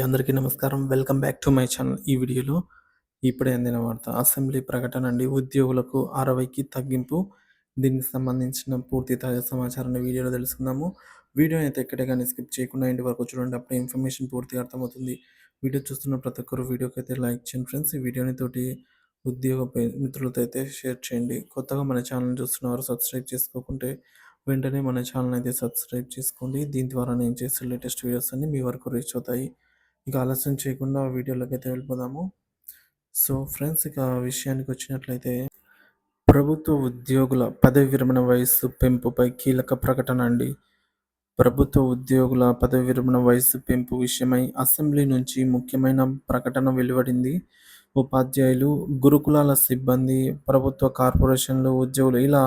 అందరికీ నమస్కారం. Welcome back to my channel. ఈ వీడియోలో ఇప్పుడే అందిన వార్త. అసెంబ్లీ ప్రకటన అండి. ఉద్యోగులకు 60కి తగ్గింపు. దీనికి సంబంధించిన పూర్తి తాజా సమాచారాన్ని వీడియోలో తెలుసుకుందాము. వీడియోని అయితే ఎక్కడ గాని స్కిప్ చేయకుండా ఎండ్ వరకు చూడండి. అప్పుడే ఇన్ఫర్మేషన్ పూర్తిగా అర్థమవుతుంది. వీడియో చూస్తున్న ప్రతి ఒక్కరు వీడియోకి అయితే లైక్ చేయండి ఫ్రెండ్స్. ఈ వీడియోని తోటి ఉద్యోగ మిత్రులతో అయితే షేర్ చేయండి. కొత్తగా మన ఛానల్ చూస్తున్నవారు సబ్స్క్రైబ్ చేసుకోకుంటే వెంటనే మన ఛానల్ అయితే సబ్స్క్రైబ్ చేసుకోండి. దీని ద్వారా నేను చేసే లేటెస్ట్ వీడియోస్ అన్ని మీ వరకు రీచ్ అవుతాయి. ఇక ఆలస్యం చేయకుండా వీడియోలోకి అయితే వెళ్ళిపోదాము. సో ఫ్రెండ్స్, ఇక విషయానికి వచ్చినట్లయితే ప్రభుత్వ ఉద్యోగుల పదవి విరమణ వయస్సు పెంపుపై కీలక ప్రకటన అండి. ప్రభుత్వ ఉద్యోగుల పదవి విరమణ వయస్సు పెంపు విషయమై అసెంబ్లీ నుంచి ముఖ్యమైన ప్రకటన వెలువడింది. ఉపాధ్యాయులు, గురుకులాల సిబ్బంది, ప్రభుత్వ కార్పొరేషన్లు ఉద్యోగులు ఇలా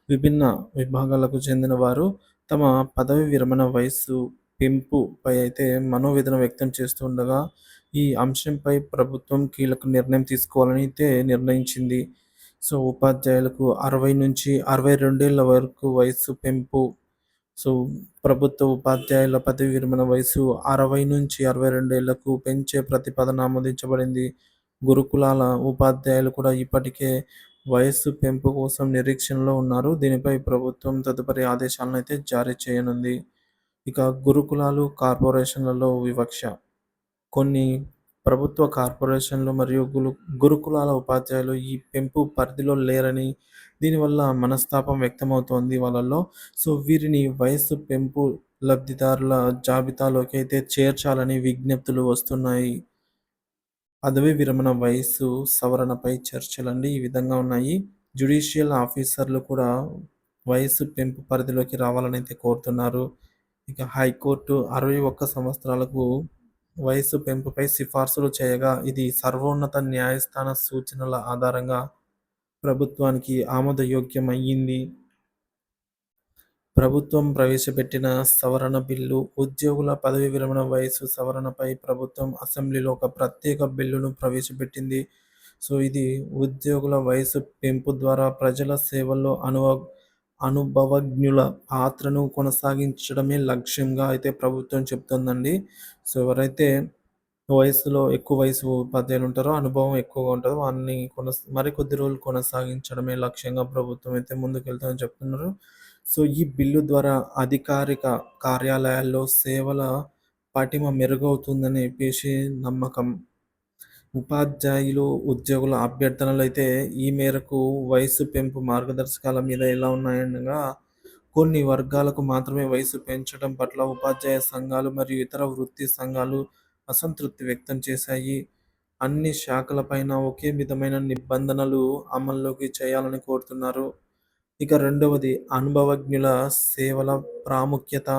విభిన్న విభాగాలకు చెందిన వారు తమ పదవి విరమణ వయస్సు పెంపుపై అయితే మనోవేదన వ్యక్తం చేస్తూ ఉండగా ఈ అంశంపై ప్రభుత్వం కీలక నిర్ణయం తీసుకోవాలని అయితే నిర్ణయించింది. సో ఉపాధ్యాయులకు 60 నుంచి 62 ఏళ్ల వరకు వయస్సు పెంపు. సో ప్రభుత్వ ఉపాధ్యాయుల పదవి విరమణ వయసు 60 నుంచి 62 ఏళ్లకు పెంచే ప్రతిపాదన ఆమోదించబడింది. గురుకులాల ఉపాధ్యాయులు కూడా ఇప్పటికే వయస్సు పెంపు కోసం నిరీక్షణలో ఉన్నారు. దీనిపై ప్రభుత్వం తదుపరి ఆదేశాలను అయితే జారీ చేయనుంది. ఇక గురుకులాలు, కార్పొరేషన్లలో వివక్ష. కొన్ని ప్రభుత్వ కార్పొరేషన్లు మరియు గురుకులాల ఉపాధ్యాయులు ఈ పెంపు పరిధిలో లేరని, దీనివల్ల మనస్తాపం వ్యక్తమవుతోంది వాళ్ళలో. సో వీరిని వయస్సు పెంపు లబ్ధిదారుల జాబితాలోకి అయితే చేర్చాలని విజ్ఞప్తులు వస్తున్నాయి. పదవీ విరమణ వయస్సు సవరణపై చర్చలండి ఈ విధంగా ఉన్నాయి. జ్యుడిషియల్ ఆఫీసర్లు కూడా వయస్సు పెంపు పరిధిలోకి రావాలని అయితే కోరుతున్నారు. ఇక హైకోర్టు 61 సంవత్సరాలకు వయస్సు పెంపుపై సిఫార్సులు చేయగా ఇది సర్వోన్నత న్యాయస్థాన సూచనల ఆధారంగా ప్రభుత్వానికి ఆమోదయోగ్యమయ్యింది. ప్రభుత్వం ప్రవేశపెట్టిన సవరణ బిల్లు. ఉద్యోగుల పదవీ విరమణ వయసు సవరణపై ప్రభుత్వం అసెంబ్లీలో ఒక ప్రత్యేక బిల్లును ప్రవేశపెట్టింది. సో ఇది ఉద్యోగుల వయసు పెంపు ద్వారా ప్రజల సేవల్లో అనుభవజ్ఞుల పాత్రను కొనసాగించడమే లక్ష్యంగా అయితే ప్రభుత్వం చెప్తుందండి. సో ఎవరైతే ఎక్కువ వయసు ఉపాధ్యాయులు ఉంటారో, అనుభవం ఎక్కువగా ఉంటుందో వారిని మరికొద్ది రోజులు కొనసాగించడమే లక్ష్యంగా ప్రభుత్వం అయితే ముందుకెళ్తుందని చెప్తున్నారు. సో ఈ బిల్లు ద్వారా అధికారిక కార్యాలయాల్లో సేవల పటిమ మెరుగవుతుందని చెప్పేసి నమ్మకం. ఉపాధ్యాయులు, ఉద్యోగుల అభ్యర్థనలు అయితే ఈ మేరకు వయసు పెంపు మార్గదర్శకాల మీద ఎలా ఉన్నాయనగా కొన్ని వర్గాలకు మాత్రమే వయసు పెంచడం పట్ల ఉపాధ్యాయ సంఘాలు మరియు ఇతర వృత్తి సంఘాలు అసంతృప్తి వ్యక్తం చేశాయి. అన్ని శాఖలపైన ఒకే విధమైన నిబంధనలు అమల్లోకి చేయాలని కోరుతున్నారు. ఇక రెండవది అనుభవజ్ఞుల సేవల ప్రాముఖ్యత.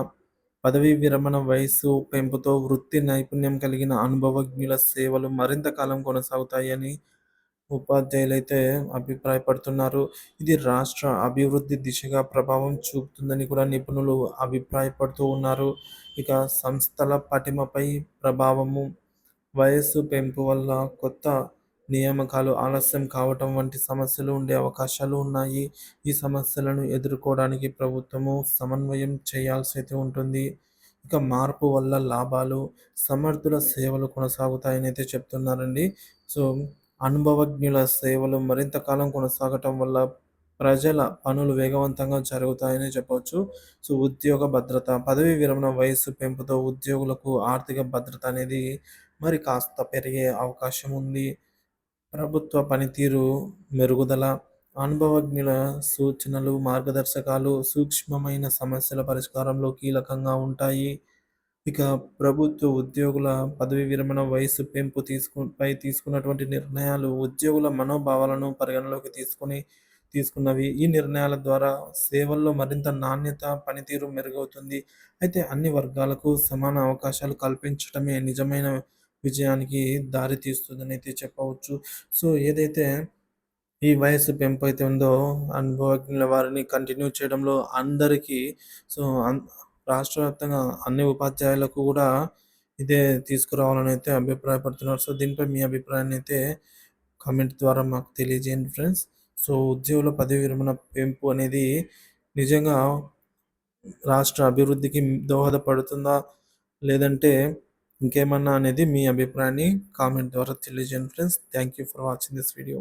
పదవీ విరమణ వయస్సు పెంపుతో వృత్తి నైపుణ్యం కలిగిన అనుభవజ్ఞుల సేవలు మరింత కాలం కొనసాగుతాయని ఉపాధ్యాయులైతే అభిప్రాయపడుతున్నారు. ఇది రాష్ట్ర అభివృద్ధి దిశగా ప్రభావం చూపుతుందని కూడా నిపుణులు అభిప్రాయపడుతూ ఉన్నారు. ఇక సంస్థల పటిమపై ప్రభావము. వయస్సు పెంపు వల్ల కొత్త నియామకాలు ఆలస్యం కావటం వంటి సమస్యలు ఉండే అవకాశాలు ఉన్నాయి. ఈ సమస్యలను ఎదుర్కోవడానికి ప్రభుత్వము సమన్వయం చేయాల్సి అయితే ఉంటుంది. ఇక మార్పు వల్ల లాభాలు. సమర్థుల సేవలు కొనసాగుతాయని అయితే చెప్తున్నారండి. సో అనుభవజ్ఞుల సేవలు మరింత కాలం కొనసాగటం వల్ల ప్రజల పనులు వేగవంతంగా జరుగుతాయని చెప్పవచ్చు. సో ఉద్యోగ భద్రత. పదవీ విరమణ వయస్సు పెంపుతో ఉద్యోగులకు ఆర్థిక భద్రత అనేది మరి కాస్త పెరిగే అవకాశం ఉంది. ప్రభుత్వ పనితీరు మెరుగుదల. అనుభవజ్ఞుల సూచనలు, మార్గదర్శకాలు సూక్ష్మమైన సమస్యల పరిష్కారంలో కీలకంగా ఉంటాయి. ఇక ప్రభుత్వ ఉద్యోగుల పదవీ విరమణ వయస్సు పెంపు తీసుకున్నటువంటి నిర్ణయాలు ఉద్యోగుల మనోభావాలను పరిగణలోకి తీసుకున్నవి. ఈ నిర్ణయాల ద్వారా సేవల్లో మరింత నాణ్యత, పనితీరు మెరుగవుతుంది. అయితే అన్ని వర్గాలకు సమాన అవకాశాలు కల్పించడమే నిజమైన విజయానికి దారి తీస్తుందని అయితే చెప్పవచ్చు. సో ఏదైతే ఈ వయస్సు పెంపు అయితే ఉందో అనుభవజ్ఞుల వారిని కంటిన్యూ చేయడంలో అందరికీ సో రాష్ట్ర వ్యాప్తంగా అన్ని ఉపాధ్యాయులకు కూడా ఇదే తీసుకురావాలని అయితే అభిప్రాయపడుతున్నారు. సో దీనిపై మీ అభిప్రాయాన్ని అయితే కామెంట్ ద్వారా మాకు తెలియజేయండి ఫ్రెండ్స్. సో ఉద్యోగుల పదవి విరమణ పెంపు అనేది నిజంగా రాష్ట్ర అభివృద్ధికి దోహదపడుతుందా? లేదంటే ఇంకేమన్నా అనేది మీ అభిప్రాయాన్ని కామెంట్ ద్వారా తెలియజేయండి friends. Thank you for watching this video.